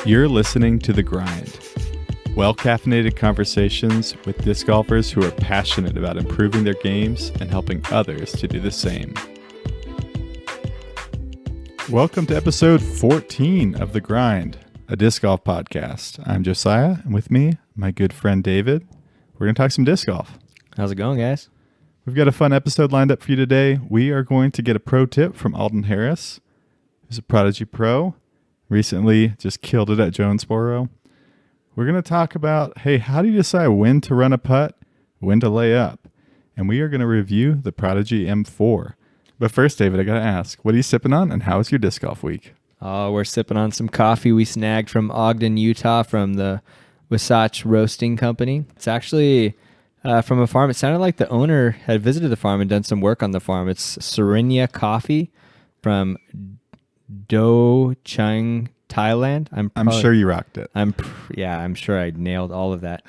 You're listening to The Grind. Well-caffeinated conversations with disc golfers who are passionate about improving their games and helping others to do the same. Welcome to episode 14 of The Grind, a disc golf podcast. I'm Josiah, and with me, my good friend David. We're going to talk some disc golf. How's it going, guys? We've got a fun episode lined up for you today. We are going to get a pro tip from Alden Harris, who's a Prodigy pro. Recently just killed it at Jonesboro. We're going to talk about, hey, how do you decide when to run a putt, when to lay up? And we are going to review the Prodigy M4. But first, David, I got to ask, what are you sipping on and how was your disc golf week? We're sipping on some coffee we snagged from Ogden, Utah from the Wasatch Roasting Company. It's actually from a farm. It sounded like the owner had visited the farm and done some work on the farm. It's Serenia coffee from Do Chung, Thailand. I'm sure you rocked it. I'm sure I nailed all of that.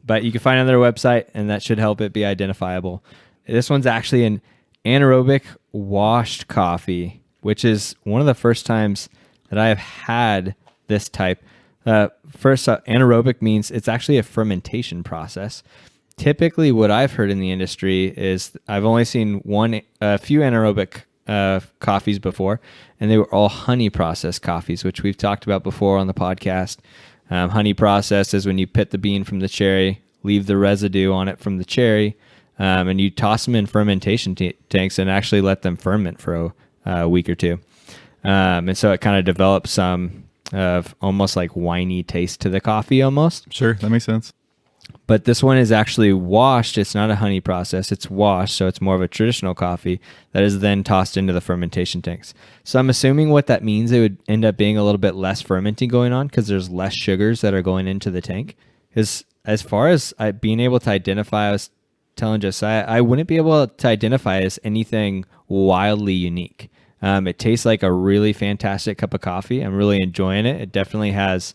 But you can find it on their website, and that should help it be identifiable. This one's actually an anaerobic washed coffee, which is one of the first times that I have had this type. Anaerobic means it's actually a fermentation process. Typically, what I've heard in the industry is I've only seen a few anaerobic coffees before, and they were all honey processed coffees, which we've talked about before on the podcast. Honey process is when you pit the bean from the cherry, leave the residue on it from the cherry, and you toss them in fermentation tanks and actually let them ferment for a week or two. And so it kind of develops some of almost like winey taste to the coffee almost. Sure, that makes sense. But this one is actually washed. It's not a honey process. It's washed, so it's more of a traditional coffee that is then tossed into the fermentation tanks. So I'm assuming what that means, it would end up being a little bit less fermenting going on because there's less sugars that are going into the tank. Because as far as being able to identify, I was telling Josiah, I wouldn't be able to identify it as anything wildly unique. It tastes like a really fantastic cup of coffee. I'm really enjoying it. It definitely has...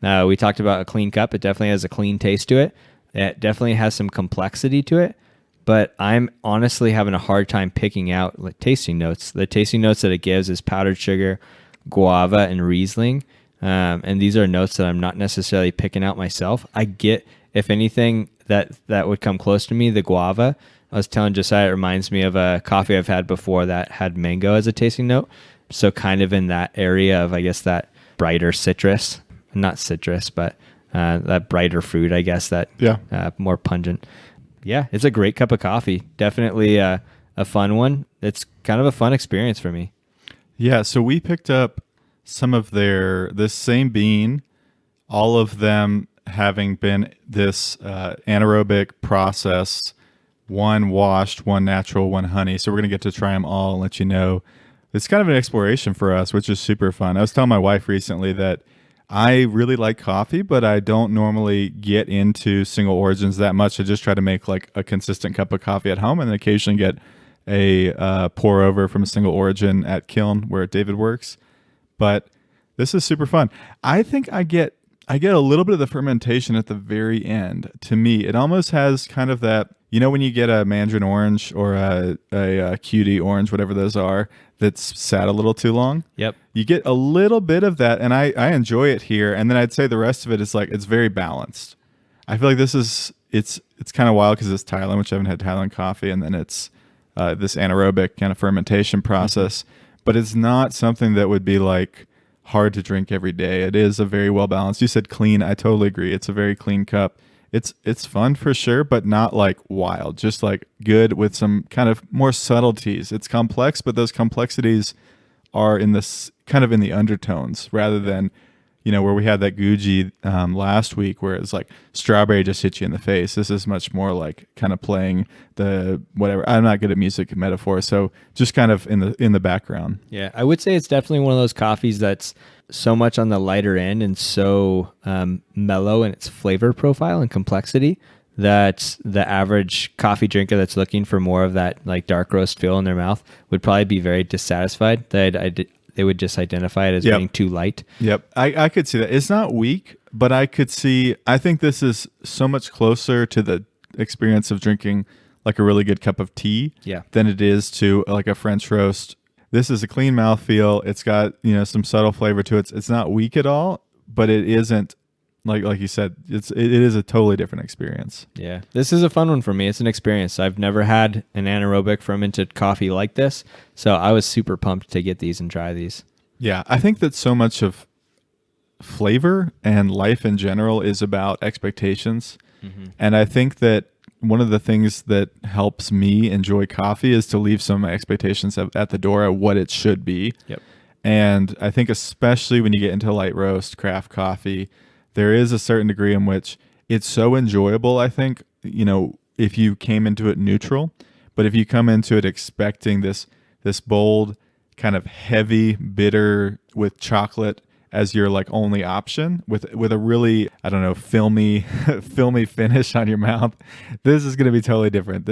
we talked about a clean cup. It definitely has a clean taste to it. It definitely has some complexity to it, but I'm honestly having a hard time picking out tasting notes. The tasting notes that it gives is powdered sugar, guava, and Riesling. And these are notes that I'm not necessarily picking out myself. I get, if anything, that would come close to me, the guava. I was telling Josiah, it reminds me of a coffee I've had before that had mango as a tasting note. So kind of in that area of, I guess, that brighter citrus. Not citrus, but that brighter fruit, I guess, that more pungent. Yeah, it's a great cup of coffee. Definitely a fun one. It's kind of a fun experience for me. Yeah, so we picked up some of this same bean, all of them having been this anaerobic process, one washed, one natural, one honey. So we're going to get to try them all and let you know. It's kind of an exploration for us, which is super fun. I was telling my wife recently that I really like coffee, but I don't normally get into single origins that much. I just try to make like a consistent cup of coffee at home and then occasionally get a pour over from a single origin at Kiln where David works. But this is super fun. I think I get a little bit of the fermentation at the very end. To me, it almost has kind of that, when you get a mandarin orange or a cutie orange, whatever those are, that's sat a little too long. Yep. You get a little bit of that, and I enjoy it here. And then I'd say the rest of it is like, it's very balanced. I feel like it's kind of wild because it's Thailand, which I haven't had Thailand coffee, and then it's this anaerobic kind of fermentation process. Mm-hmm. But it's not something that would be like hard to drink every day. It is a very well balanced. You said clean. I totally agree. It's a very clean cup. It's fun for sure, but not like wild, just like good with some kind of more subtleties. It's complex, but those complexities are in this kind of in the undertones rather than, where we had that Guji last week where it's like strawberry just hit you in the face. This is much more like kind of playing the whatever. I'm not good at music metaphor, so just kind of in the background. Yeah, I would say it's definitely one of those coffees that's so much on the lighter end and so mellow in its flavor profile and complexity that the average coffee drinker that's looking for more of that like dark roast feel in their mouth would probably be very dissatisfied. They would just identify it as being too light. Yep, I could see that. It's not weak, but I think this is so much closer to the experience of drinking like a really good cup of tea than it is to like a French roast this is a clean mouthfeel. It's got, some subtle flavor to it. It's not weak at all, but it isn't like you said, it is a totally different experience. Yeah. This is a fun one for me. It's an experience. I've never had an anaerobic fermented coffee like this. So I was super pumped to get these and try these. Yeah. I think that so much of flavor and life in general is about expectations. Mm-hmm. And I think that one of the things that helps me enjoy coffee is to leave some expectations at the door of what it should be. Yep. And I think especially when you get into light roast craft coffee, there is a certain degree in which it's so enjoyable, I think, if you came into it neutral. But if you come into it expecting this bold, kind of heavy, bitter with chocolate as your like only option with a really, I don't know, filmy finish on your mouth, this is going to be totally different.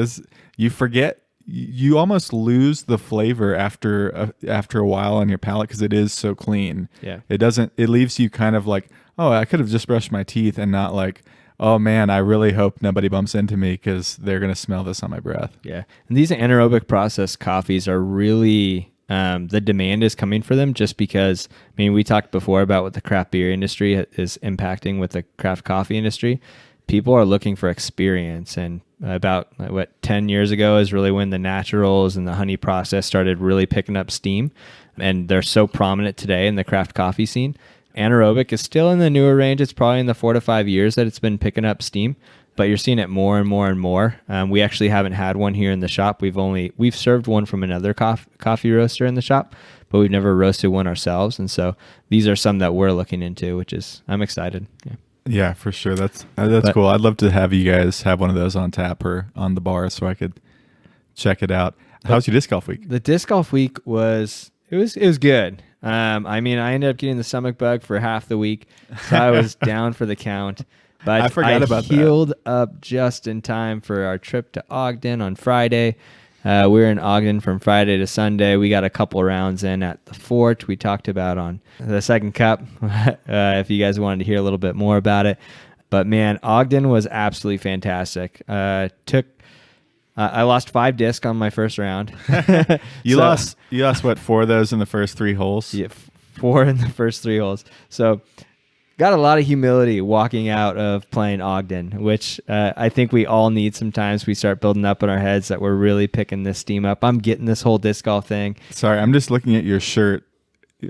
You almost lose the flavor after a while on your palate because it is so clean. Yeah. It leaves you kind of like, oh, I could have just brushed my teeth, and not like, oh man, I really hope nobody bumps into me because they're going to smell this on my breath. Yeah. And these anaerobic processed coffees are really, the demand is coming for them just because, we talked before about what the craft beer industry is impacting with the craft coffee industry. People are looking for experience, and about 10 years ago is really when the naturals and the honey process started really picking up steam, and they're so prominent today in the craft coffee scene. Anaerobic is still in the newer range. It's probably in the 4 to 5 years that it's been picking up steam, but you're seeing it more and more and more. We actually haven't had one here in the shop. We've served one from another coffee roaster in the shop, but we've never roasted one ourselves. And so these are some that we're looking into, which is, I'm excited. Yeah. Yeah, for sure. That's cool. I'd love to have you guys have one of those on tap or on the bar so I could check it out. How's your disc golf week? The disc golf week was good. I ended up getting the stomach bug for half the week, so I was down for the count. But I forgot about that. Healed up just in time for our trip to Ogden on Friday. We were in Ogden from Friday to Sunday. We got a couple rounds in at the fort we talked about on the second cup, if you guys wanted to hear a little bit more about it. But man, Ogden was absolutely fantastic. I lost 5 discs on my first round. You lost what, 4 of those in the first 3 holes? Yeah, 4 in the first 3 holes. So got a lot of humility walking out of playing Ogden, which I think we all need sometimes. We start building up in our heads that we're really picking this steam up. I'm getting this whole disc golf thing. Sorry, I'm just looking at your shirt.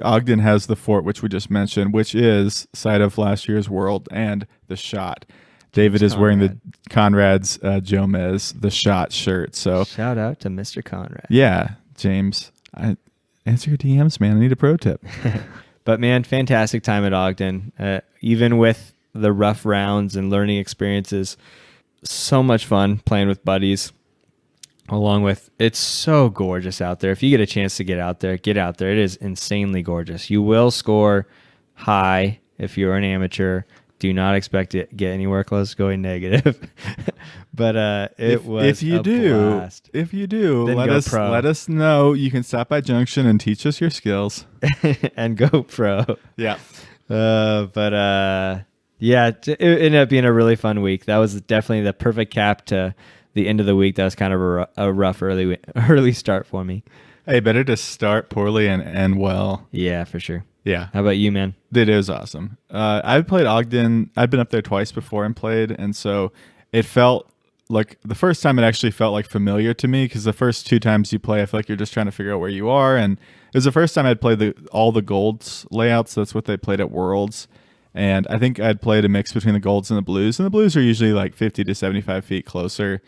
Ogden has the fort, which we just mentioned, which is site of last year's World and the Shot. David is wearing the Conrad's Jomez, the Shot shirt. So shout out to Mr. Conrad. Yeah, James. Answer your DMs, man. I need a pro tip. But man, fantastic time at Ogden. Even with the rough rounds and learning experiences, so much fun playing with buddies. Along with, it's so gorgeous out there. If you get a chance to get out there, get out there. It is insanely gorgeous. You will score high if you're an amateur. Do not expect to get anywhere close to going negative. But if you do, let us know. You can stop by Junction and teach us your skills and go pro. Yeah. It ended up being a really fun week. That was definitely the perfect cap to the end of the week. That was kind of a rough early start for me. Hey, better to start poorly and end well. Yeah, for sure. Yeah. How about you, man? It is awesome. I've played Ogden. I've been up there twice before and played, and so it felt like the first time it actually felt like familiar to me, because the first 2 times you play, I feel like you're just trying to figure out where you are. And it was the first time I'd played all the golds layouts. That's what they played at Worlds. And I think I'd played a mix between the golds and the blues. And the blues are usually like 50 to 75 feet closer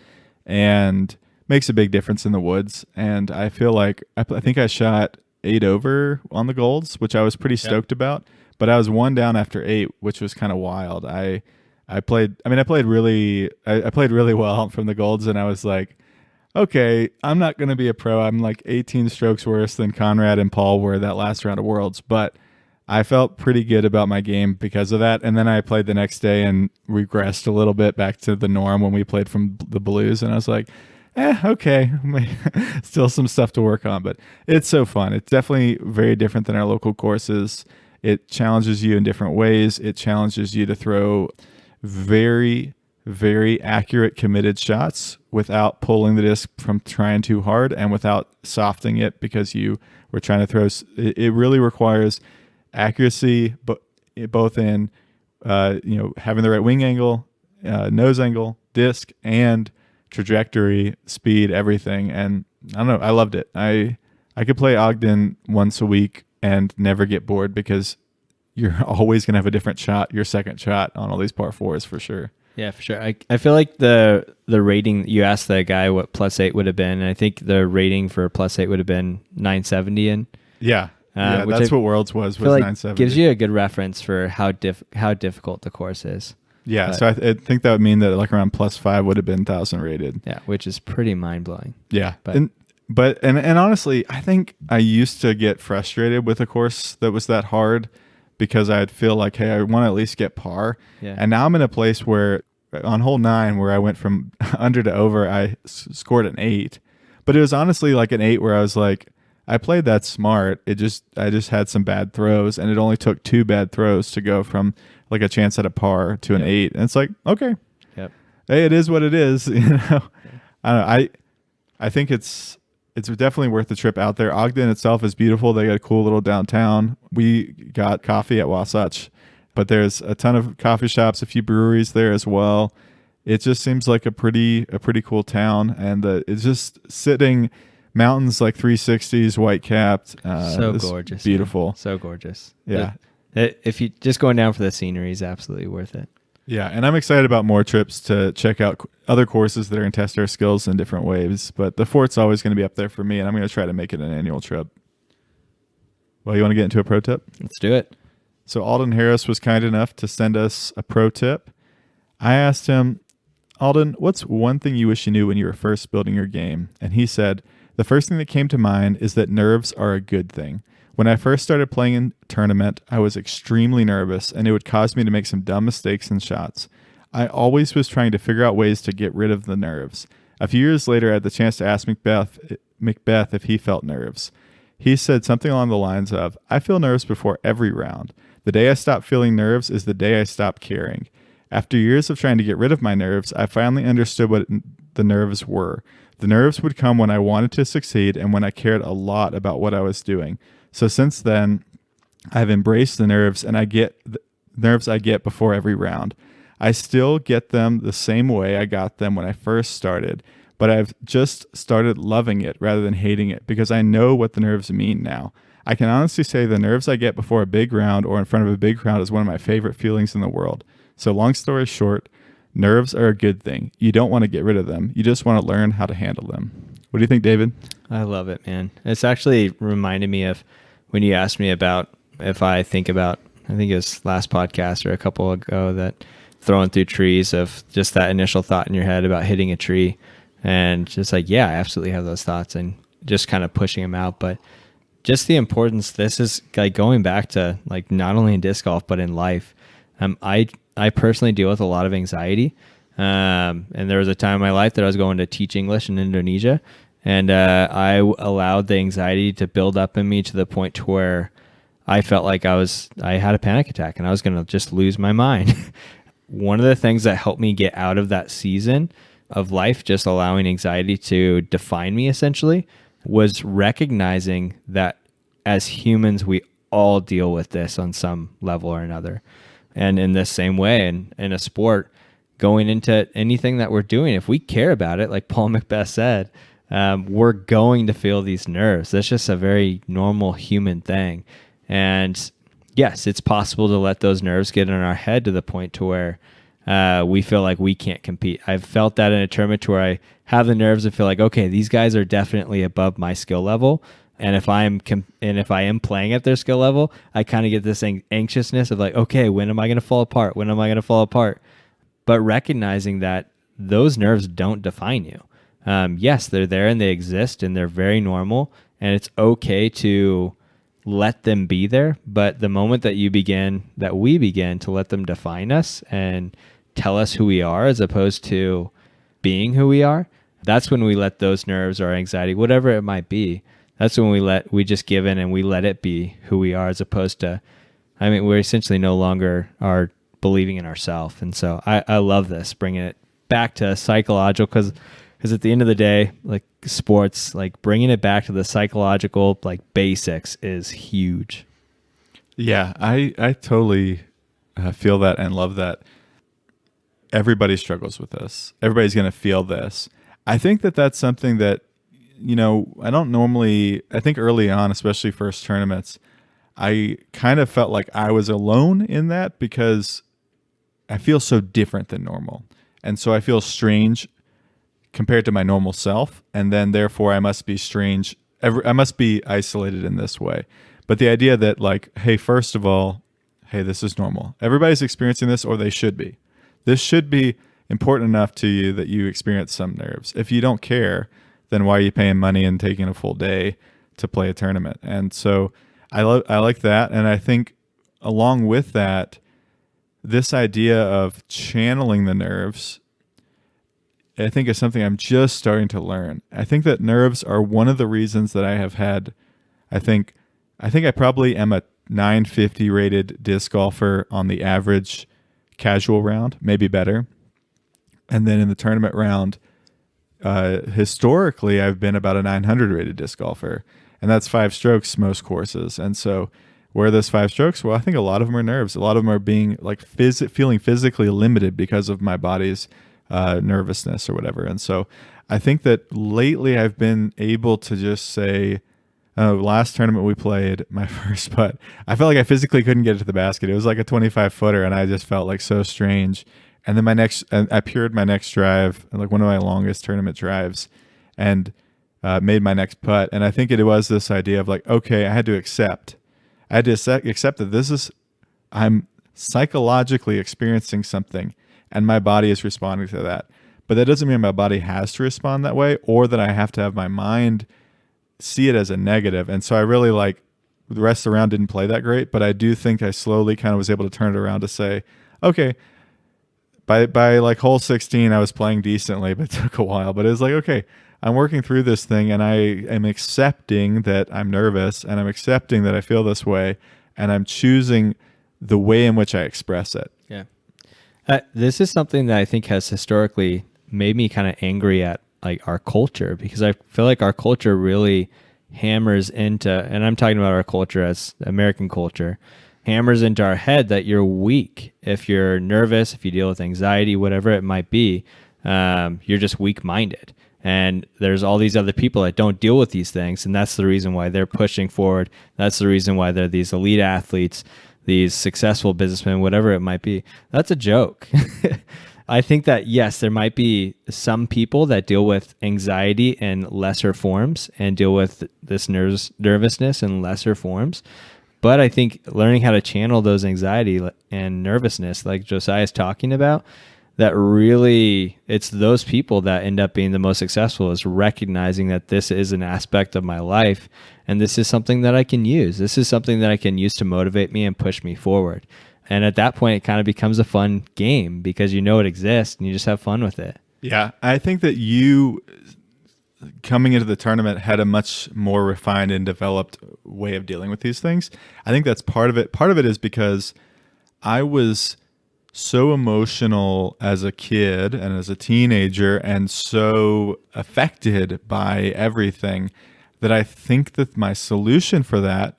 and makes a big difference in the woods. And I feel like I think I shot 8 over on the golds, which I was pretty stoked about. But I was 1 down after 8, which was kind of wild. I played really well from the golds, and I was like, okay, I'm not going to be a pro. I'm like 18 strokes worse than Conrad and Paul were that last round of Worlds, but I felt pretty good about my game because of that. And then I played the next day and regressed a little bit back to the norm when we played from the blues, and I was like, okay, still some stuff to work on, but it's so fun. It's definitely very different than our local courses. It challenges you in different ways. It challenges you to throw very, very accurate, committed shots without pulling the disc from trying too hard and without softening it because you were trying to throw. It really requires accuracy, but both in having the right wing angle, nose angle, disc, and trajectory, speed, everything. And I don't know, I loved it. I could play Ogden once a week and never get bored because you're always going to have a different shot, your second shot on all these par fours for sure. Yeah, for sure. I feel like the rating, you asked the guy what +8 would have been, and I think the rating for +8 would have been 970. And yeah, that's what Worlds was 970. Gives you a good reference for how difficult the course is. Yeah, so I think that would mean that like around +5 would have been 1,000 rated. Yeah, which is pretty mind-blowing. Yeah, but honestly, I think I used to get frustrated with a course that was that hard because I'd feel like, hey, I want to at least get par. Yeah. And now I'm in a place where on hole 9, where I went from under to over, I scored an 8. But it was honestly like an 8 where I was like, I played that smart. I just had some bad throws, and it only took 2 bad throws to go from like a chance at a par to an 8. And it's like, okay, hey, it is what it is. I don't know. I think it's definitely worth the trip out there. Ogden itself is beautiful. They got a cool little downtown. We got coffee at Wasatch, but there's a ton of coffee shops, a few breweries there as well. It just seems like a pretty cool town, and it's just sitting mountains like 360s, white capped. So gorgeous, beautiful, man. So gorgeous. Yeah, if you just going down for the scenery is absolutely worth it. Yeah, and I'm excited about more trips to check out other courses that are going to test our skills in different ways. But the Fort's always going to be up there for me, and I'm going to try to make it an annual trip. Well, you want to get into a pro tip? Let's do it. So Alden Harris was kind enough to send us a pro tip. I asked him, Alden, what's one thing you wish you knew when you were first building your game? And he said, the first thing that came to mind is that nerves are a good thing. When I first started playing in a tournament, I was extremely nervous, and it would cause me to make some dumb mistakes in shots. I always was trying to figure out ways to get rid of the nerves. A few years later, I had the chance to ask McBeth if he felt nerves. He said something along the lines of, I feel nerves before every round. The day I stop feeling nerves is the day I stop caring. After years of trying to get rid of my nerves, I finally understood what the nerves were. The nerves would come when I wanted to succeed and when I cared a lot about what I was doing. So since then, I've embraced the nerves, and I get the nerves I get before every round. I still get them the same way I got them when I first started, but I've just started loving it rather than hating it because I know what the nerves mean now. I can honestly say the nerves I get before a big round or in front of a big crowd is one of my favorite feelings in the world. So long story short, nerves are a good thing. You don't want to get rid of them. You just want to learn how to handle them. What do you think, David? I love it, man. It's actually reminded me of when you asked me about if I think it was last podcast or a couple ago, that throwing through trees, of just that initial thought in your head about hitting a tree, and just like, yeah, I absolutely have those thoughts, and just kind of pushing them out. But just the importance, this is like going back to like not only in disc golf, but in life. I personally deal with a lot of anxiety. And there was a time in my life that I was going to teach English in Indonesia. And I allowed the anxiety to build up in me to the point to where I felt like I had a panic attack and I was going to just lose my mind. One of the things that helped me get out of that season of life, just allowing anxiety to define me essentially, was recognizing that as humans, we all deal with this on some level or another. And in the same way, in a sport, going into anything that we're doing, if we care about it, like Paul McBeth said, we're going to feel these nerves. That's just a very normal human thing. And yes, it's possible to let those nerves get in our head to the point to where we feel like we can't compete. I've felt that in a tournament to where I have the nerves and feel like, okay, these guys are definitely above my skill level. And if I am playing at their skill level, I kind of get this anxiousness of like, okay, when am I going to fall apart? When am I going to fall apart? But recognizing that those nerves don't define you. Yes, they're there and they exist and they're very normal, and it's okay to let them be there. But the moment that we begin to let them define us and tell us who we are as opposed to being who we are, that's when we let those nerves or anxiety, whatever it might be, that's when we just give in and we let it be who we are, as opposed to, we're essentially no longer are believing in ourselves. And so I love this, bringing it back to psychological, because at the end of the day, like sports, like bringing it back to the psychological like basics is huge. Yeah, I totally feel that and love that. Everybody struggles with this. Everybody's going to feel this. I think that that's something that, I think early on, especially first tournaments, I kind of felt like I was alone in that because I feel so different than normal. And so I feel strange compared to my normal self. And then therefore I must be strange. I must be isolated in this way. But the idea that like, hey, first of all, hey, this is normal. Everybody's experiencing this, or they should be. This should be important enough to you that you experience some nerves. If you don't care, then why are you paying money and taking a full day to play a tournament? And so I like that. And I think along with that, this idea of channeling the nerves, I think is something I'm just starting to learn. I think that nerves are one of the reasons that I have had, I think I probably am a 950 rated disc golfer on the average casual round, maybe better. And then in the tournament round, historically, I've been about a 900 rated disc golfer, and that's 5 strokes most courses. And so where are those 5 strokes? Well, I think a lot of them are nerves. A lot of them are being like feeling physically limited because of my body's nervousness or whatever. And so I think that lately I've been able to just say, last tournament we played, my first putt, I felt like I physically couldn't get it to the basket. It was like a 25-footer, and I just felt like so strange. And then I pured my next drive, like one of my longest tournament drives, and made my next putt. And I think it was this idea of like, okay, I had to accept that I'm psychologically experiencing something, and my body is responding to that. But that doesn't mean my body has to respond that way, or that I have to have my mind see it as a negative. And so I really like the rest of the round didn't play that great, but I do think I slowly kind of was able to turn it around to say, okay, by like hole 16, I was playing decently, but it took a while. But it was like, okay, I'm working through this thing, and I am accepting that I'm nervous, and I'm accepting that I feel this way, and I'm choosing the way in which I express it. Yeah. This is something that I think has historically made me kind of angry at like our culture, because I feel like our culture really hammers into, and I'm talking about our culture as American culture, hammers into our head that you're weak. If you're nervous, if you deal with anxiety, whatever it might be, you're just weak-minded. And there's all these other people that don't deal with these things, and that's the reason why they're pushing forward. That's the reason why they're these elite athletes, these successful businessmen, whatever it might be. That's a joke. I think that, yes, there might be some people that deal with anxiety in lesser forms and deal with this nervousness in lesser forms. But I think learning how to channel those anxiety and nervousness, like Josiah's talking about, that really, it's those people that end up being the most successful, is recognizing that this is an aspect of my life, and this is something that I can use. This is something that I can use to motivate me and push me forward. And at that point, it kind of becomes a fun game because you know it exists and you just have fun with it. Yeah, I think that you coming into the tournament had a much more refined and developed way of dealing with these things. I think that's part of it. Part of it is because I was so emotional as a kid and as a teenager and so affected by everything that I think that my solution for that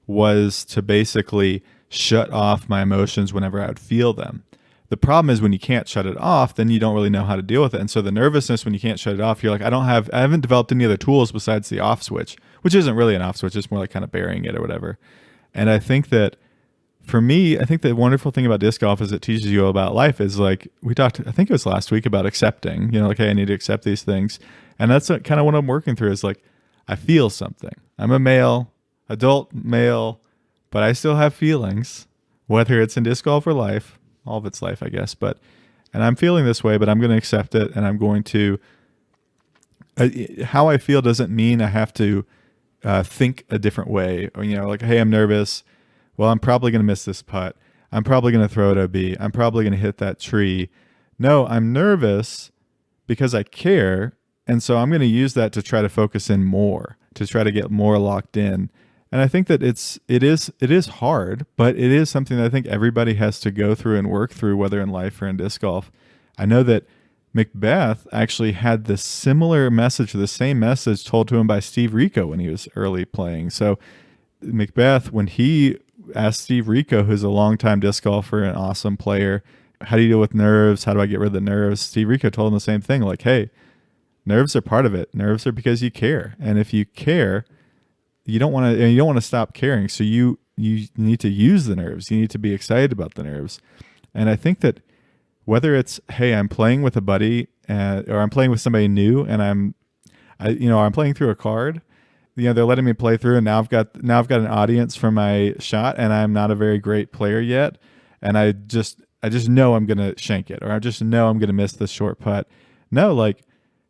was to basically shut off my emotions whenever I would feel them. The problem is when you can't shut it off, then you don't really know how to deal with it. And so the nervousness, when you can't shut it off, you're like, I haven't developed any other tools besides the off switch, which isn't really an off switch. It's more like kind of burying it or whatever. And I think that for me, I think the wonderful thing about disc golf is it teaches you about life is like we talked, I think it was last week, about accepting, like, hey, I need to accept these things. And that's kind of what I'm working through is like, I feel something. I'm a adult male, but I still have feelings, whether it's in disc golf or life, all of it's life, I guess. And I'm feeling this way, but I'm going to accept it. And I'm going to, how I feel doesn't mean I have to think a different way. Or, like, hey, I'm nervous. Well, I'm probably going to miss this putt. I'm probably going to throw it OB. I'm probably going to hit that tree. No, I'm nervous because I care. And so I'm going to use that to try to focus in more, to try to get more locked in. And I think that it is hard, but it is something that I think everybody has to go through and work through, whether in life or in disc golf. I know that McBeth actually had the similar message, the same message told to him by Steve Rico when he was early playing. So McBeth, when he asked Steve Rico, who's a longtime disc golfer, an awesome player, how do you deal with nerves? How do I get rid of the nerves? Steve Rico told him the same thing, like, hey, nerves are part of it. Nerves are because you care. And if you care, you don't want to stop caring. So you need to use the nerves. You need to be excited about the nerves. And I think that whether it's, hey, I'm playing with a buddy or I'm playing with somebody new and I'm playing through a card, they're letting me play through, and now I've got an audience for my shot, and I'm not a very great player yet, and I just know I'm gonna shank it, or I just know I'm gonna miss this short putt. No, like,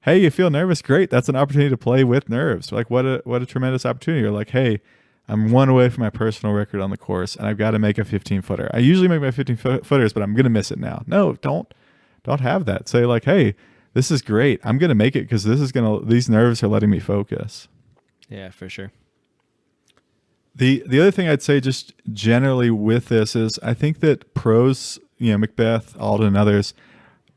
hey, you feel nervous? Great, that's an opportunity to play with nerves. Like, what a tremendous opportunity. You're like, hey, I'm one away from my personal record on the course, and I've got to make a 15-footer. I usually make my 15-footers, but I'm gonna miss it now. No, don't have that. Say like, hey, this is great. I'm gonna make it because these nerves are letting me focus. Yeah, for sure. The other thing I'd say just generally with this is I think that pros, McBeth, Alden, and others,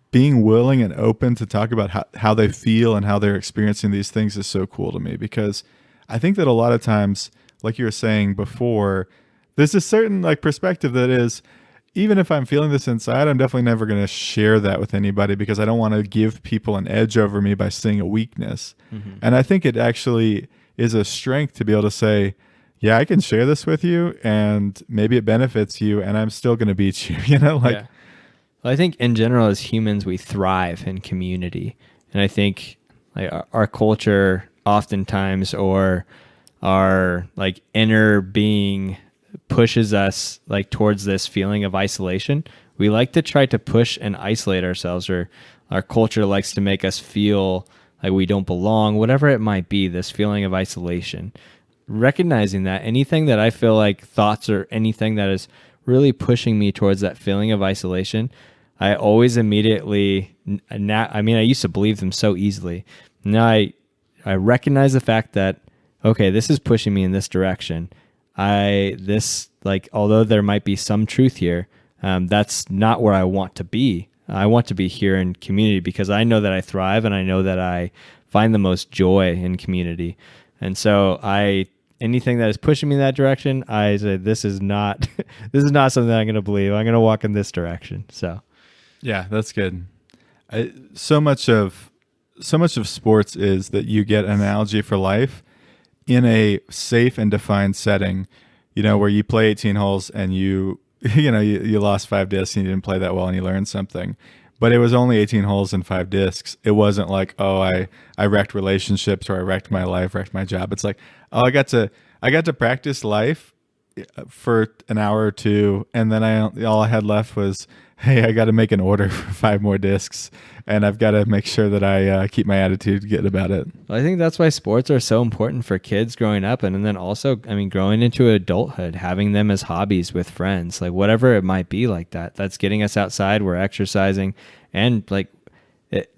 being willing and open to talk about how they feel and how they're experiencing these things is so cool to me, because I think that a lot of times, like you were saying before, there's a certain like perspective that is, even if I'm feeling this inside, I'm definitely never going to share that with anybody because I don't want to give people an edge over me by seeing a weakness. Mm-hmm. And I think it actually is a strength to be able to say, yeah, I can share this with you and maybe it benefits you and I'm still going to beat you, Yeah. Well, I think in general as humans, we thrive in community. And I think like our culture oftentimes, or our like inner being, pushes us like towards this feeling of isolation. We like to try to push and isolate ourselves, or our culture likes to make us feel like we don't belong, whatever it might be, this feeling of isolation. Recognizing that anything that I feel like thoughts or anything that is really pushing me towards that feeling of isolation, I always immediately, I used to believe them so easily. Now I recognize the fact that, okay, this is pushing me in this direction. Although there might be some truth here, that's not where I want to be. I want to be here in community because I know that I thrive and I know that I find the most joy in community. And so anything that is pushing me in that direction, I say, this is not something I'm going to believe. I'm going to walk in this direction. So, yeah, that's good. So much of sports is that you get an analogy for life in a safe and defined setting, where you play 18 holes and you lost 5 discs and you didn't play that well and you learned something, but it was only 18 holes and 5 discs. It wasn't like, oh, I wrecked relationships or I wrecked my life, wrecked my job. It's like, oh, I got to practice life for an hour or two. And then all I had left was, hey, I got to make an order for 5 more discs, and I've got to make sure that I keep my attitude good about it. Well, I think that's why sports are so important for kids growing up, and then also, growing into adulthood, having them as hobbies with friends, like whatever it might be like that. That's getting us outside, we're exercising, and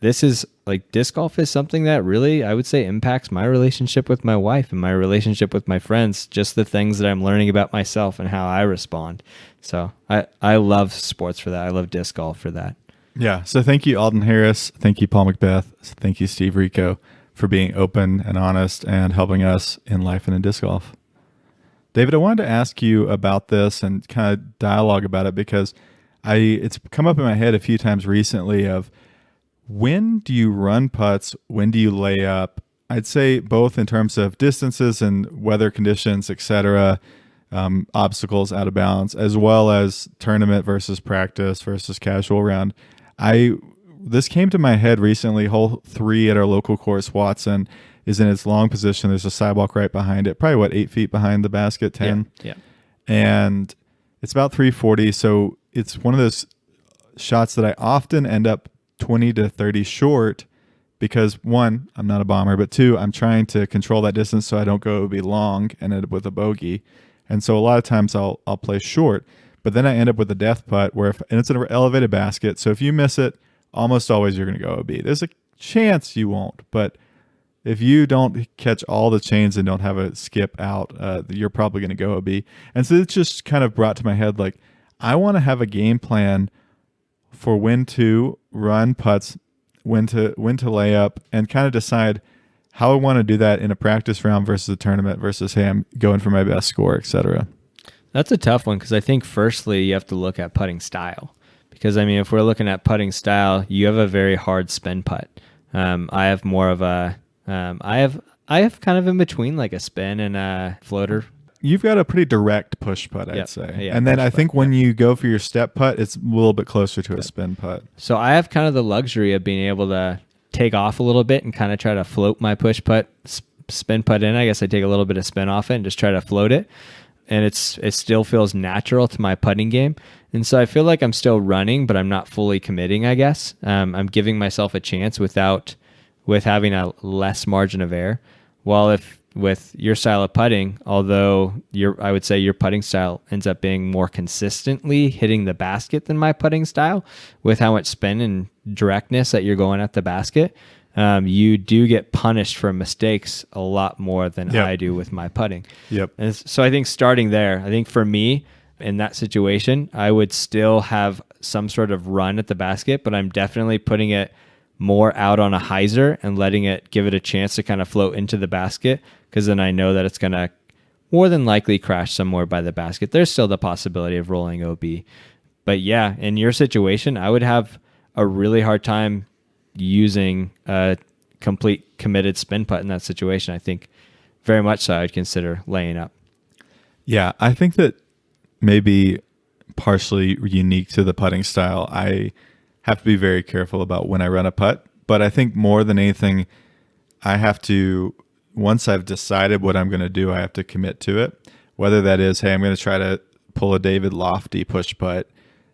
this is like disc golf is something that really, I would say, impacts my relationship with my wife and my relationship with my friends, just the things that I'm learning about myself and how I respond. So I love sports for that. I love disc golf for that. Yeah. So thank you, Alden Harris. Thank you, Paul McBeth. Thank you, Steve Rico, for being open and honest and helping us in life and in disc golf. David, I wanted to ask you about this and kind of dialogue about it because it's come up in my head a few times recently of, when do you run putts? When do you lay up? I'd say both in terms of distances and weather conditions, etc., obstacles out of bounds, as well as tournament versus practice versus casual round. This came to my head recently. Hole 3 at our local course, Watson, is in its long position. There's a sidewalk right behind it, probably 8 feet behind the basket, 10. Yeah. And it's about 340. So it's one of those shots that I often end up 20 to 30 short because, one, I'm not a bomber, but two, I'm trying to control that distance so I don't go be long and end up with a bogey. And so a lot of times I'll play short, but then I end up with a death putt and it's an elevated basket. So if you miss it, almost always you're going to go OB. There's a chance you won't, but if you don't catch all the chains and don't have a skip out, you're probably going to go OB. And so it just kind of brought to my head, like, I want to have a game plan for when to run putts, when to lay up, and kind of decide how I want to do that in a practice round versus a tournament versus, hey, I'm going for my best score, etc. That's a tough one because I think firstly you have to look at putting style. Because I mean, if we're looking at putting style, you have a very hard spin putt. I have more of a I have kind of in between like a spin and a floater. You've got a pretty direct push putt, I'd Yep. say. Yeah, and then push I think putt, when you go for your step putt, it's a little bit closer to a spin putt. So I have kind of the luxury of being able to take off a little bit and kind of try to float my push putt, spin putt in. I guess I take a little bit of spin off it and just try to float it. And it still feels natural to my putting game. And so I feel like I'm still running, but I'm not fully committing, I guess. I'm giving myself a chance with having a less margin of error. While if with your style of putting, although I would say your putting style ends up being more consistently hitting the basket than my putting style with how much spin and directness that you're going at the basket, you do get punished for mistakes a lot more than I do with my putting. Yep. And so I think starting there, I think for me in that situation, I would still have some sort of run at the basket, but I'm definitely putting it more out on a hyzer and give it a chance to kind of float into the basket, because then I know that it's going to more than likely crash somewhere by the basket. There's still the possibility of rolling OB. But yeah, in your situation, I would have a really hard time using a complete committed spin putt in that situation. I think very much so I'd consider laying up. Yeah, I think that maybe partially unique to the putting style, I have to be very careful about when I run a putt. But I think more than anything, I have to, once I've decided what I'm going to do, I have to commit to it. Whether that is, hey, I'm going to try to pull a David Lofty push putt,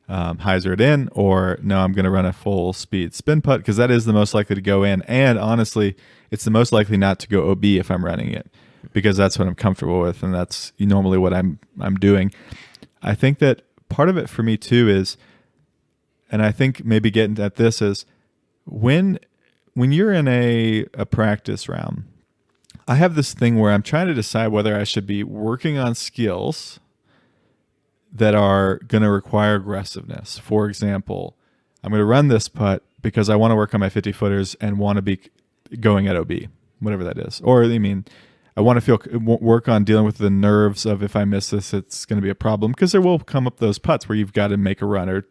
hyzer it in, or no, I'm going to run a full speed spin putt, because that is the most likely to go in. And honestly, it's the most likely not to go OB if I'm running it, because that's what I'm comfortable with, and that's normally what I'm doing. I think that part of it for me too is, and I think maybe getting at this is, when you're in a practice round, I have this thing where I'm trying to decide whether I should be working on skills that are going to require aggressiveness. For example, I'm going to run this putt because I want to work on my 50 footers and want to be going at OB, whatever that is. Or I want to work on dealing with the nerves of, if I miss this, it's going to be a problem, because there will come up those putts where you've got to make a run,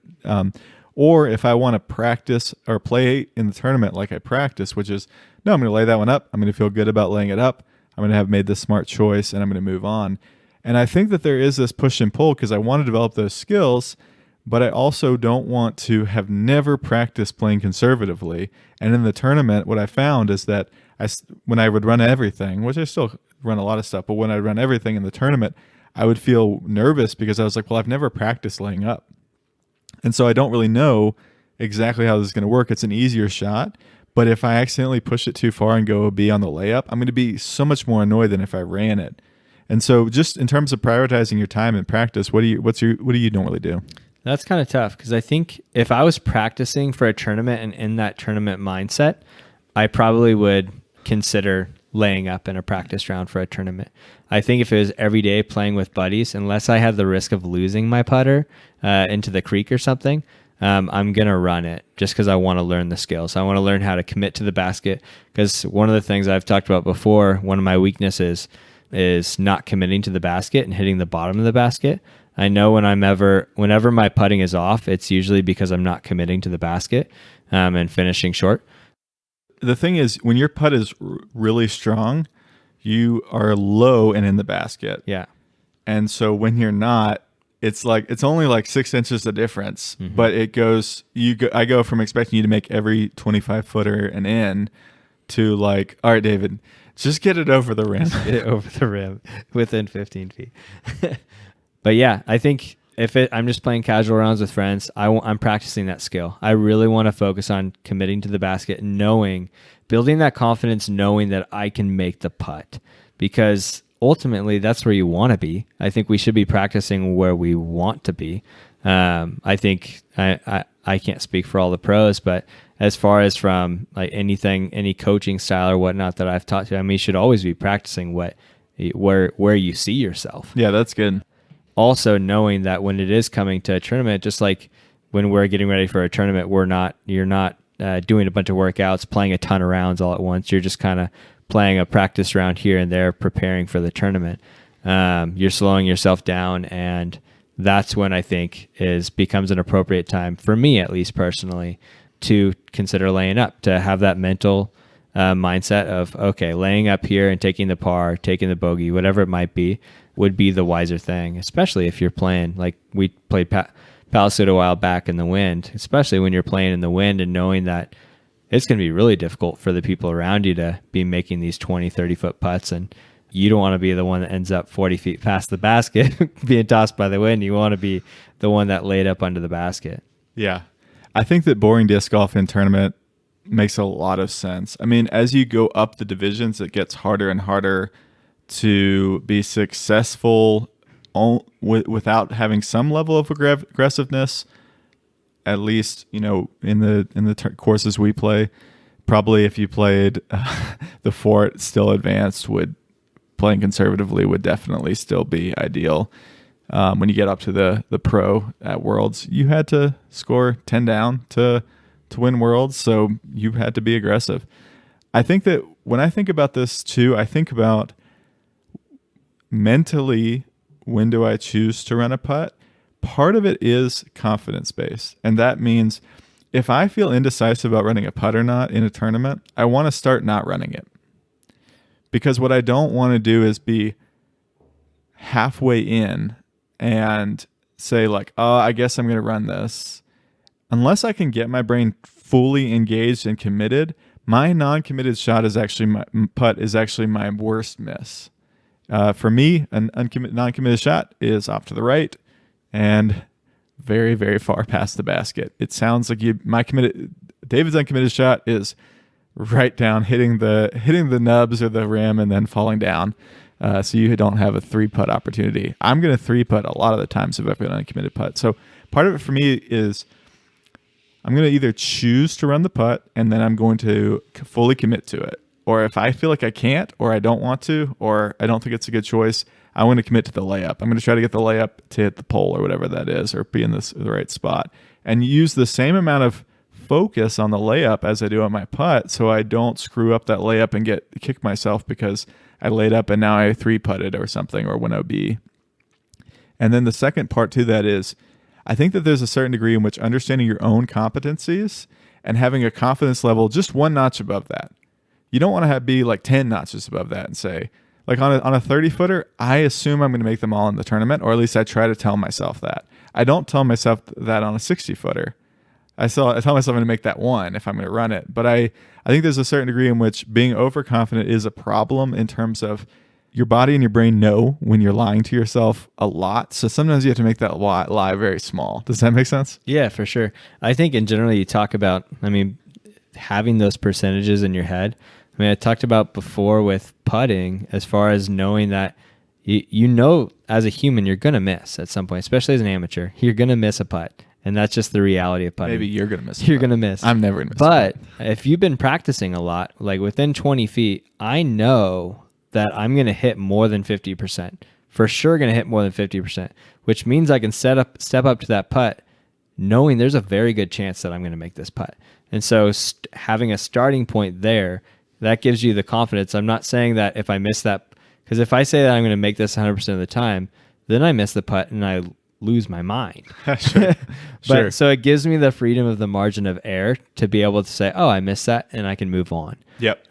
or if I want to practice or play in the tournament like I practice, which is, no, I'm going to lay that one up. I'm going to feel good about laying it up. I'm going to have made the smart choice, and I'm going to move on. And I think that there is this push and pull, because I want to develop those skills, but I also don't want to have never practiced playing conservatively. And in the tournament, what I found is that when I would run everything, which I still run a lot of stuff, but when I run everything in the tournament, I would feel nervous because I was like, well, I've never practiced laying up. And so I don't really know exactly how this is going to work. It's an easier shot, but if I accidentally push it too far and go OB on the layup, I'm going to be so much more annoyed than if I ran it. And so just in terms of prioritizing your time in practice, what do you normally do? That's kind of tough, because I think if I was practicing for a tournament and in that tournament mindset, I probably would consider laying up in a practice round for a tournament. I think if it was every day playing with buddies, unless I had the risk of losing my putter into the creek or something, I'm going to run it just because I want to learn the skills. I want to learn how to commit to the basket, because one of the things I've talked about before, one of my weaknesses is not committing to the basket and hitting the bottom of the basket. I know whenever my putting is off, it's usually because I'm not committing to the basket and finishing short. The thing is, when your putt is really strong, you are low and in the basket. Yeah. And so when you're not, it's only like 6 inches of difference, but I go from expecting you to make every 25 footer an in to like, all right, David, just get it over the rim. Get it over the rim within 15 feet. But yeah, I think I'm just playing casual rounds with friends, I'm practicing that skill. I really want to focus on committing to the basket, building that confidence, knowing that I can make the putt, because ultimately that's where you want to be. I think we should be practicing where we want to be. I think I can't speak for all the pros, but as far as from like anything, any coaching style or whatnot that I've taught you, I mean, you should always be practicing where you see yourself. Yeah, that's good. Also knowing that when it is coming to a tournament, just like when we're getting ready for a tournament, you're not doing a bunch of workouts, playing a ton of rounds all at once. You're just kind of playing a practice round here and there, preparing for the tournament. You're slowing yourself down, and that's when I think becomes an appropriate time, for me at least personally, to consider laying up, to have that mental mindset of, okay, laying up here and taking the par, taking the bogey, whatever it might be, would be the wiser thing, especially if you're playing, like we played Palisade a while back in the wind, especially when you're playing in the wind and knowing that it's going to be really difficult for the people around you to be making these 20, 30-foot putts, and you don't want to be the one that ends up 40 feet past the basket being tossed by the wind. You want to be the one that laid up under the basket. Yeah. I think that boring disc golf in tournament makes a lot of sense. I mean, as you go up the divisions, it gets harder and harder to be successful without having some level of aggressiveness. At least, in the courses we play, probably if you played the Fort still advanced, playing conservatively would definitely still be ideal. When you get up to the pro at Worlds, you had to score 10 down to win Worlds, so you had to be aggressive. I think that when I think about this too, I think about mentally, when do I choose to run a putt? Part of it is confidence based, and that means if I feel indecisive about running a putt or not in a tournament, I want to start not running it. Because what I don't want to do is be halfway in and say like, oh, I guess I'm going to run this. Unless I can get my brain fully engaged and committed, my non-committed shot is actually my putt is actually my worst miss. For me, an non-committed shot is off to the right and very, very far past the basket. It sounds like David's uncommitted shot is right down, hitting the nubs or the rim and then falling down. So you don't have a 3-putt opportunity. I'm going to 3-putt a lot of the times if I've got an uncommitted putt. So part of it for me is I'm going to either choose to run the putt and then I'm going to fully commit to it. Or if I feel like I can't, or I don't want to, or I don't think it's a good choice, I want to commit to the layup. I'm going to try to get the layup to hit the pole or whatever that is, or be in the right spot. And use the same amount of focus on the layup as I do on my putt, so I don't screw up that layup and kick myself because I laid up and now I 3-putted or something, or 1OB. And then the second part to that is, I think that there's a certain degree in which understanding your own competencies and having a confidence level just one notch above that. You don't want to be like 10 notches above that and say, like on a 30-footer, I assume I'm going to make them all in the tournament, or at least I try to tell myself that. I don't tell myself that on a 60-footer. I tell myself I'm going to make that one if I'm going to run it. But I think there's a certain degree in which being overconfident is a problem in terms of your body and your brain know when you're lying to yourself a lot. So sometimes you have to make that lie very small. Does that make sense? Yeah, for sure. I think in general you talk about, having those percentages in your head. I talked about before with putting, as far as knowing that you know as a human you're going to miss at some point, especially as an amateur. You're going to miss a putt. And that's just the reality of putting. Maybe you're going to miss. You're going to miss. I'm never going to miss. But if you've been practicing a lot, like within 20 feet, I know that I'm going to hit more than 50%. For sure going to hit more than 50%, which means I can step up to that putt knowing there's a very good chance that I'm going to make this putt. And so having a starting point there, that gives you the confidence. I'm not saying that if I miss that, because if I say that I'm going to make this 100% of the time, then I miss the putt and I lose my mind. Sure. But so it gives me the freedom of the margin of error to be able to say, oh, I missed that, and I can move on. Yep.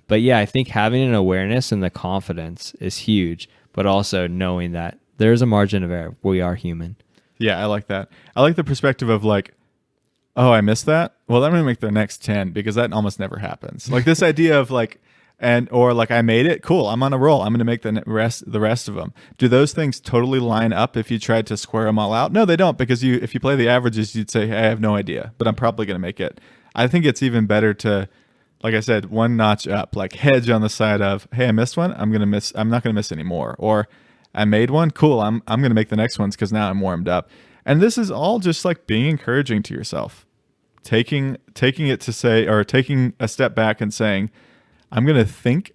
But yeah, I think having an awareness and the confidence is huge, but also knowing that there's a margin of error. We are human. I like that. I like the perspective of like, oh, I missed that? Well, I'm going to make the next 10 because that almost never happens. Like this idea of like, or like I made it, cool, I'm on a roll, I'm going to make the rest of them. Do those things totally line up if you tried to square them all out? No, they don't, because if you play the averages, you'd say, hey, I have no idea, but I'm probably going to make it. I think it's even better to, like I said, one notch up, like hedge on the side of, hey, I missed one, I'm not going to miss any more. Or I made one, cool, I'm going to make the next ones because now I'm warmed up. And this is all just like being encouraging to yourself. taking it to say, or taking a step back and saying, I'm going to think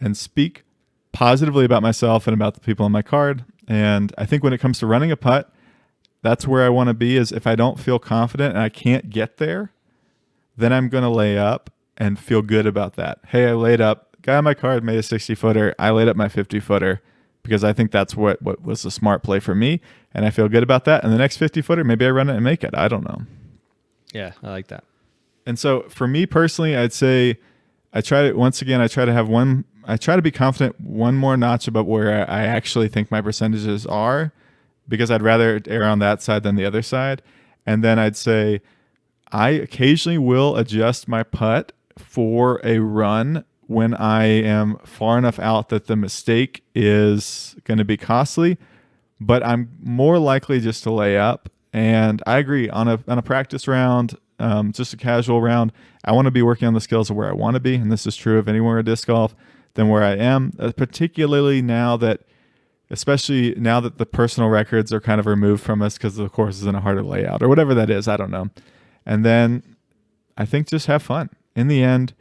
and speak positively about myself and about the people on my card. And I think when it comes to running a putt, that's where I want to be. Is if I don't feel confident and I can't get there, then I'm going to lay up and feel good about that. Hey, I laid up. Guy on my card made a 60-footer. I laid up my 50-footer because I think that's what was a smart play for me, and I feel good about that. And the next 50-footer, maybe I run it and make it. I don't know. Yeah, I like that. And so for me personally, I'd say I try to be confident one more notch above where I actually think my percentages are, because I'd rather err on that side than the other side. And then I'd say I occasionally will adjust my putt for a run when I am far enough out that the mistake is going to be costly, but I'm more likely just to lay up. And I agree, on a practice round, just a casual round, I want to be working on the skills of where I want to be, and this is true of anywhere in disc golf, than where I am, particularly especially now that the personal records are kind of removed from us because the course is in a harder layout or whatever that is. I don't know. And then I think just have fun. In the end,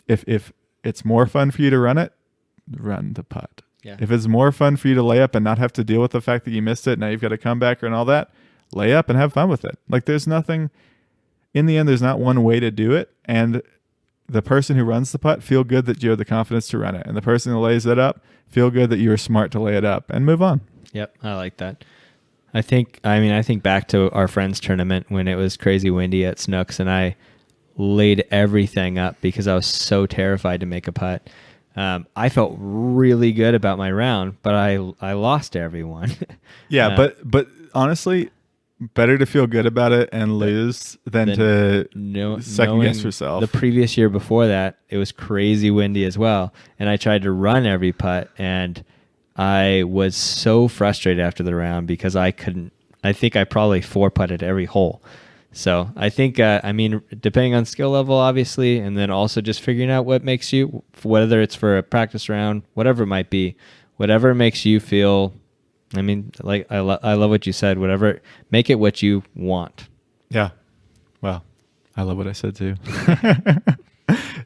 if it's more fun for you to run it, run the putt. Yeah. If it's more fun for you to lay up and not have to deal with the fact that you missed it, now you've got to come back and all that, lay up and have fun with it. Like there's nothing, in the end, there's not one way to do it. And the person who runs the putt, feel good that you have the confidence to run it. And the person who lays it up, feel good that you were smart to lay it up and move on. Yep, I like that. I think back to our friends tournament when it was crazy windy at Snooks, and I laid everything up because I was so terrified to make a putt. I felt really good about my round, but I lost everyone. Yeah, but honestly, better to feel good about it and lose than to second guess yourself. The previous year before that, it was crazy windy as well, and I tried to run every putt, and I was so frustrated after the round because I couldn't. I think I probably 4-putted every hole. So I think, depending on skill level, obviously, and then also just figuring out what makes you, whether it's for a practice round, whatever it might be, whatever makes you feel. I love what you said. Whatever, make it what you want. Yeah. Well, I love what I said too.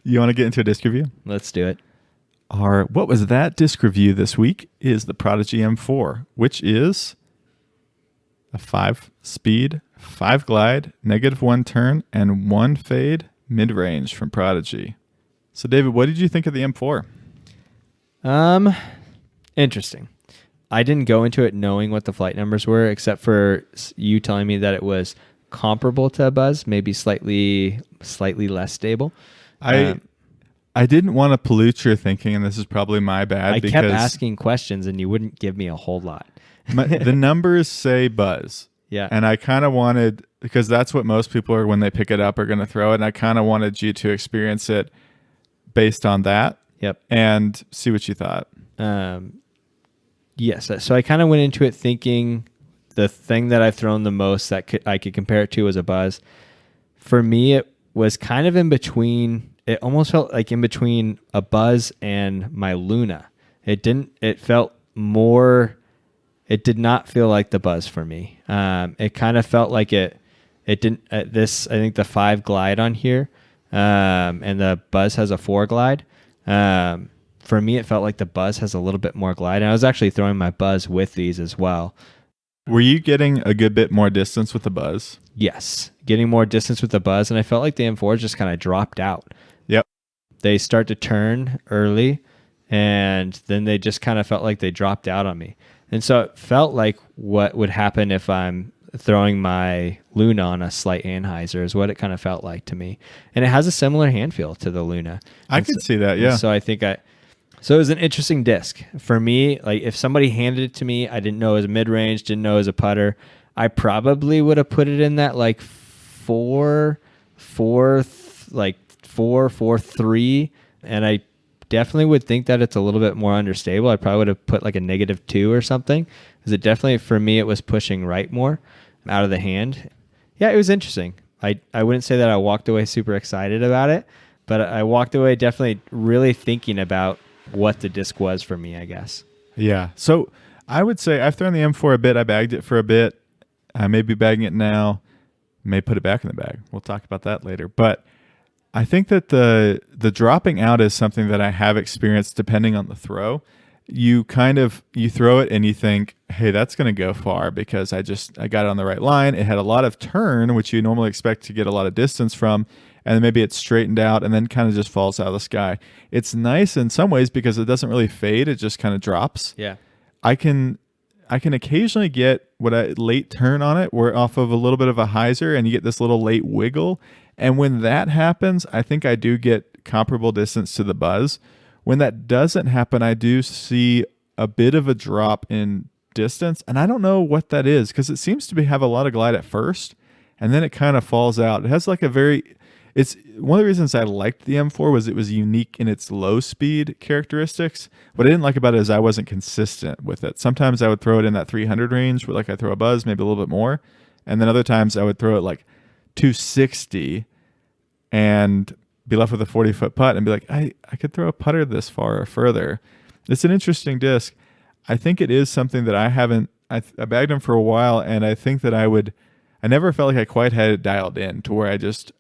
You want to get into a disc review? Let's do it. Our what was that disc review this week is the Prodigy M4, which is a 5-speed, 5-glide, -1 turn, and 1 fade mid-range from Prodigy. So, David, what did you think of the M4? Interesting. I didn't go into it knowing what the flight numbers were, except for you telling me that it was comparable to a Buzz, maybe slightly less stable. I didn't want to pollute your thinking, and this is probably my bad. I kept asking questions, and you wouldn't give me a whole lot. The numbers say Buzz. Yeah. And I kind of wanted, because that's what most people are when they pick it up are going to throw it, and I kind of wanted you to experience it based on that. Yep. And see what you thought. Yes. So I kind of went into it thinking the thing that I've thrown the most that I could compare it to was a Buzz. For me, it was kind of in between. It almost felt like in between a Buzz and my Luna. It felt more. It did not feel like the Buzz for me. It kind of felt like it didn't. I think the 5-glide on here, and the Buzz has a 4-glide. For me, it felt like the Buzz has a little bit more glide. And I was actually throwing my Buzz with these as well. Were you getting a good bit more distance with the Buzz? Yes, getting more distance with the Buzz, and I felt like the M4 just kind of dropped out. Yep. They start to turn early, and then they just kind of felt like they dropped out on me. And so it felt like what would happen if I'm throwing my Luna on a slight Anheuser is what it kind of felt like to me. And it has a similar hand feel to the Luna. I could see that, yeah. So I think so it was an interesting disc. For me, like if somebody handed it to me, I didn't know it was a mid-range, didn't know it was a putter, I probably would have put it in that like 4.3, and I definitely would think that it's a little bit more understable. I probably would have put like a -2 or something, because it definitely, for me, it was pushing right more out of the hand. Yeah, it was interesting. I wouldn't say that I walked away super excited about it, but I walked away definitely really thinking about what the disc was for me, I guess. Yeah. So I would say I've thrown the M4 a bit. I bagged it for a bit. I may be bagging it now. May put it back in the bag. We'll talk about that later. But I think that the dropping out is something that I have experienced depending on the throw. You throw it and you think, hey, that's going to go far because I got it on the right line. It had a lot of turn, which you normally expect to get a lot of distance from, and then maybe it's straightened out and then kind of just falls out of the sky. It's nice in some ways because it doesn't really fade. It just kind of drops. Yeah. I can occasionally get late turn on it, where off of a little bit of a hyzer, and you get this little late wiggle. And when that happens, I think I do get comparable distance to the buzz. When that doesn't happen, I do see a bit of a drop in distance, and I don't know what that is because it seems to have a lot of glide at first, and then it kind of falls out. It has like it's one of the reasons I liked the M4 was it was unique in its low speed characteristics. What I didn't like about it is I wasn't consistent with it. Sometimes I would throw it in that 300 range, like I throw a buzz, maybe a little bit more, and then other times I would throw it like 260 and be left with a 40-foot putt and be like, I could throw a putter this far or further. It's an interesting disc. I think it is something that I bagged them for a while, and I think that I never felt like I quite had it dialed in to where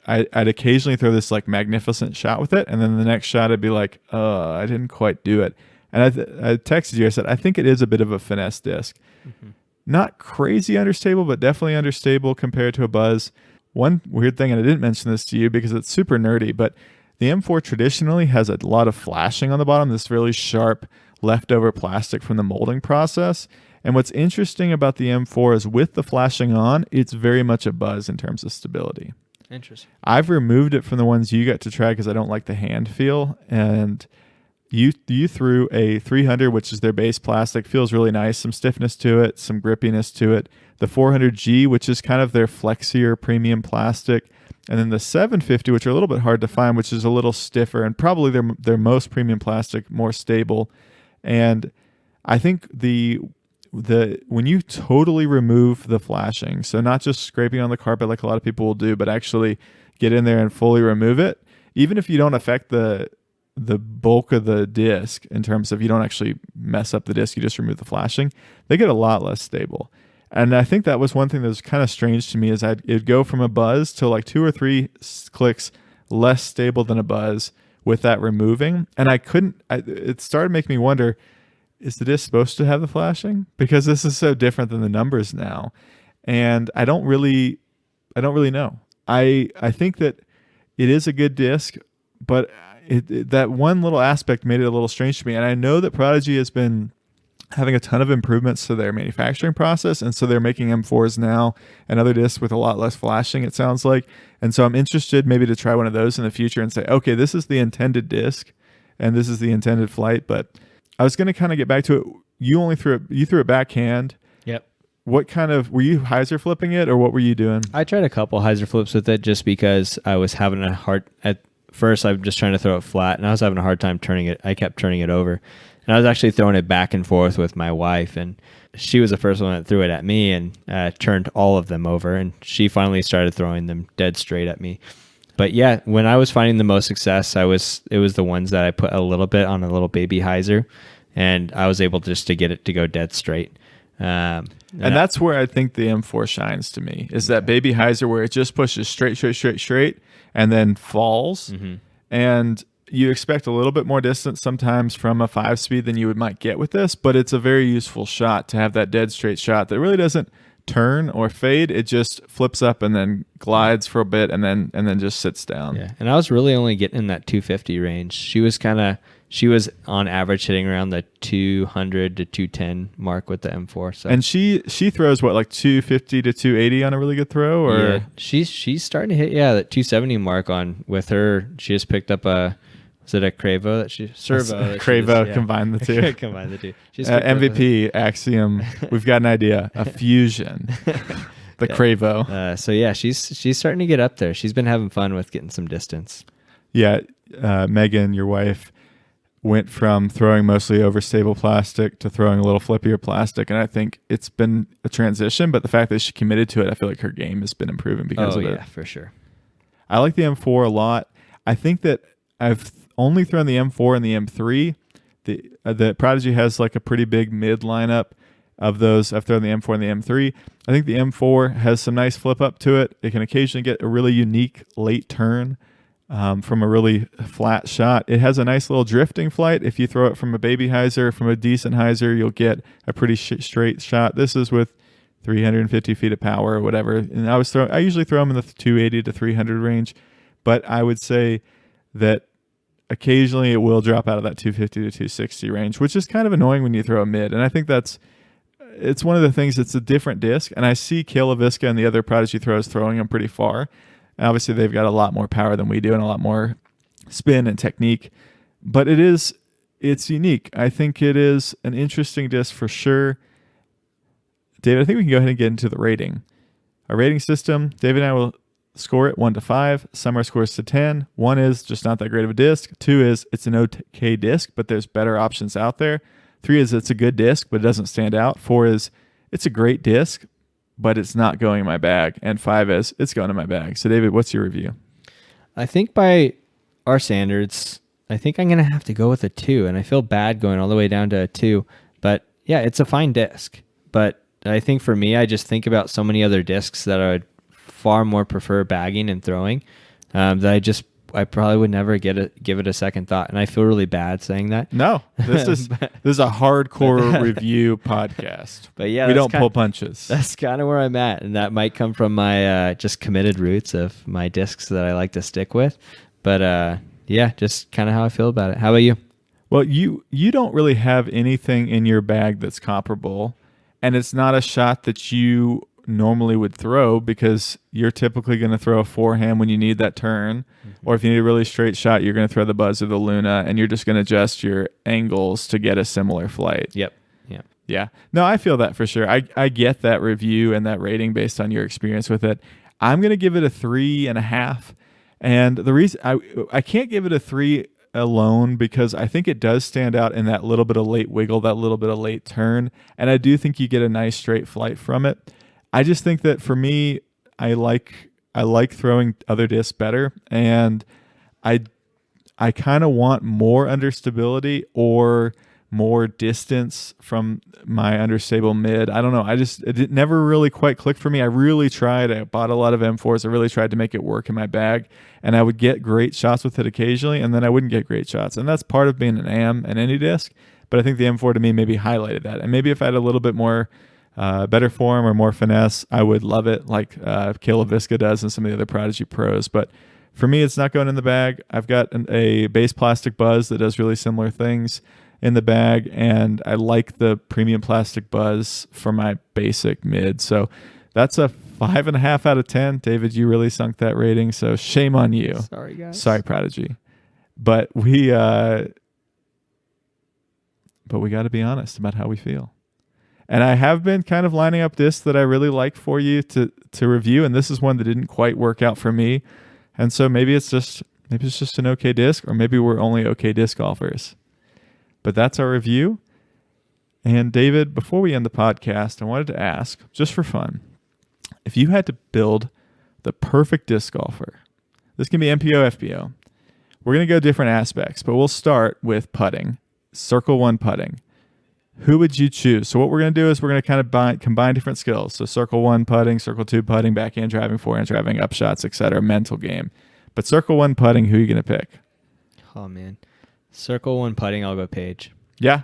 I'd occasionally throw this like magnificent shot with it, and then the next shot I'd be like, I didn't quite do it. And I texted you, I said, I think it is a bit of a finesse disc. Mm-hmm. Not crazy understable, but definitely understable compared to a buzz. One weird thing, and I didn't mention this to you because it's super nerdy, but the M4 traditionally has a lot of flashing on the bottom, this really sharp leftover plastic from the molding process. And what's interesting about the M4 is with the flashing on, it's very much a buzz in terms of stability. Interesting. I've removed it from the ones you got to try because I don't like the hand feel. And you threw a 300, which is their base plastic, feels really nice, some stiffness to it, some grippiness to it. The 400G, which is kind of their flexier premium plastic, and then the 750, which are a little bit hard to find, which is a little stiffer and probably their most premium plastic, more stable. And I think when you totally remove the flashing, so not just scraping on the carpet like a lot of people will do, but actually get in there and fully remove it, even if you don't affect the bulk of the disc in terms of you don't actually mess up the disc, you just remove the flashing, they get a lot less stable. And I think that was one thing that was kind of strange to me is it'd go from a buzz to like 2 or 3 clicks less stable than a buzz with that removing. And it started making me wonder, is the disc supposed to have the flashing? Because this is so different than the numbers now. And I don't really know. I think that it is a good disc, but that one little aspect made it a little strange to me. And I know that Prodigy has been having a ton of improvements to their manufacturing process, and so they're making M4s now and other discs with a lot less flashing, it sounds like. And so I'm interested maybe to try one of those in the future and say, okay, this is the intended disc and this is the intended flight. But I was going to kind of get back to it. You threw it backhand. Yep. What kind of, were you hyzer flipping it or what were you doing? I tried a couple hyzer flips with it just because I was having at first I'm just trying to throw it flat and I was having a hard time turning it. I kept turning it over. And I was actually throwing it back and forth with my wife, and she was the first one that threw it at me and turned all of them over, and she finally started throwing them dead straight at me. But yeah, when I was finding the most success, it was the ones that I put a little bit on a little baby hyzer, and I was able just to get it to go dead straight. And that's where I think the M4 shines to me, is that baby hyzer where it just pushes straight, and then falls. Mm-hmm. And you expect a little bit more distance sometimes from a 5-speed than you might get with this, but it's a very useful shot to have that dead straight shot that really doesn't turn or fade. It just flips up and then glides for a bit and then just sits down. Yeah, and I was really only getting in that 250 range. She was on average hitting around the 200 to 210 mark with the M4. So. And she throws what, like 250 to 280 on a really good throw, or yeah, she's starting to hit that 270 mark on with her. She just picked up is it a Cravo that she servo? Cravo, combine the two. Combine the two. MVP Axiom. We've got an idea. A fusion. The Cravo. So yeah, she's starting to get up there. She's been having fun with getting some distance. Yeah, Megan, your wife, went from throwing mostly overstable plastic to throwing a little flippier plastic, and I think it's been a transition. But the fact that she committed to it, I feel like her game has been improving because of it. Oh yeah, for sure. I like the M4 a lot. I think that I've only thrown the M4 and the M3. The Prodigy has like a pretty big mid lineup. of those. I've thrown the M4 and the M3. I think the M4 has some nice flip up to it. It can occasionally get a really unique late turn from a really flat shot. It has a nice little drifting flight. If you throw it from a baby hyzer, from a decent hyzer, you'll get a pretty straight shot. This is with 350 feet of power or whatever. And I usually throw them in the 280 to 300 range, but I would say that occasionally it will drop out of that 250 to 260 range, which is kind of annoying when you throw a mid. And I think it's one of the things. It's a different disc, and I see Kayla Viska and the other Prodigy throws throwing them pretty far. And obviously, they've got a lot more power than we do and a lot more spin and technique, but it's unique. I think it is an interesting disc for sure. David, I think we can go ahead and get into the rating. Our rating system, David and I will score it 1 to 5. Summer scores to 10. 1 is just not that great of a disc. 2 is it's an okay disc, but there's better options out there. 3 is it's a good disc, but it doesn't stand out. 4 is it's a great disc, but it's not going in my bag. And 5 is it's going in my bag. So, David, what's your review? I think by our standards, I think I'm going to have to go with a 2. And I feel bad going all the way down to a 2. But, yeah, it's a fine disc. But I think for me, I just think about so many other discs that I would far more prefer bagging and throwing that I probably would never give it a second thought. And I feel really bad saying that. No, this is a hardcore review podcast. But yeah, we don't pull punches. That's kind of where I'm at. And that might come from my just committed roots of my discs that I like to stick with. But yeah, just kind of how I feel about it. How about you? Well, you don't really have anything in your bag that's comparable. And it's not a shot that you normally would throw because you're typically going to throw a forehand when you need that turn. Mm-hmm. Or if you need a really straight shot, you're going to throw the Buzz or the Luna, and you're just going to adjust your angles to get a similar flight. Yep. Yeah. No, I feel that for sure. I get that review and that rating based on your experience with it. I'm going to give it a 3.5. And the reason I can't give it a 3 alone because I think it does stand out in that little bit of late wiggle, that little bit of late turn. And I do think you get a nice straight flight from it. I just think that for me, I like throwing other discs better, and I kind of want more understability or more distance from my understable mid. I don't know. It never really quite clicked for me. I really tried. I bought a lot of M4s. I really tried to make it work in my bag, and I would get great shots with it occasionally, and then I wouldn't get great shots. And that's part of being an AM and any disc. But I think the M4 to me maybe highlighted that. And maybe if I had a little bit more better form or more finesse, I would love it like Kayla Viska does and some of the other Prodigy pros. But for me, it's not going in the bag. I've got a base plastic Buzz that does really similar things in the bag, and I like the premium plastic Buzz for my basic mid. So that's a 5.5 out of 10. David, you really sunk that rating, so shame on you. Sorry, guys. Sorry, Prodigy. But we got to be honest about how we feel. And I have been kind of lining up discs that I really like for you to review, and this is one that didn't quite work out for me. And so maybe it's just an okay disc, or maybe we're only okay disc golfers. But that's our review. And David, before we end the podcast, I wanted to ask, just for fun, if you had to build the perfect disc golfer, this can be MPO, FPO. We're going to go different aspects, but we'll start with putting, Circle 1 putting. Who would you choose? So what we're going to do is we're going to kind of combine different skills. So Circle 1 putting, Circle 2 putting, backhand driving, forehand driving, up shots, etc. Mental game. But Circle 1 putting, who are you going to pick? Oh, man. Circle 1 putting, I'll go Paige. Yeah,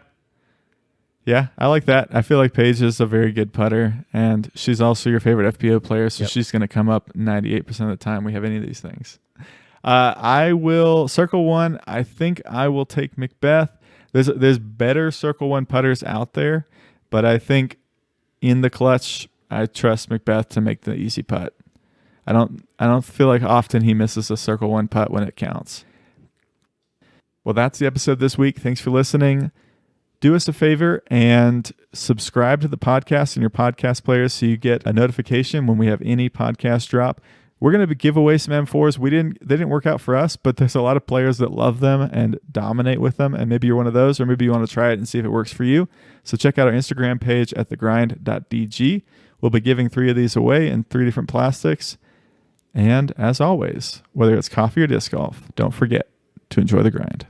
I like that. I feel like Paige is a very good putter, and she's also your favorite FPO player, so she's going to come up 98% of the time we have any of these things. I will, Circle 1, I think I will take McBeth. There's better Circle 1 putters out there, but I think in the clutch, I trust McBeth to make the easy putt. I don't feel like often he misses a Circle 1 putt when it counts. Well, that's the episode this week. Thanks for listening. Do us a favor and subscribe to the podcast in your podcast players so you get a notification when we have any podcast drop. We're going to give away some M4s. They didn't work out for us, but there's a lot of players that love them and dominate with them. And maybe you're one of those, or maybe you want to try it and see if it works for you. So check out our Instagram page at thegrind.dg. We'll be giving 3 of these away in 3 different plastics. And as always, whether it's coffee or disc golf, don't forget to enjoy the grind.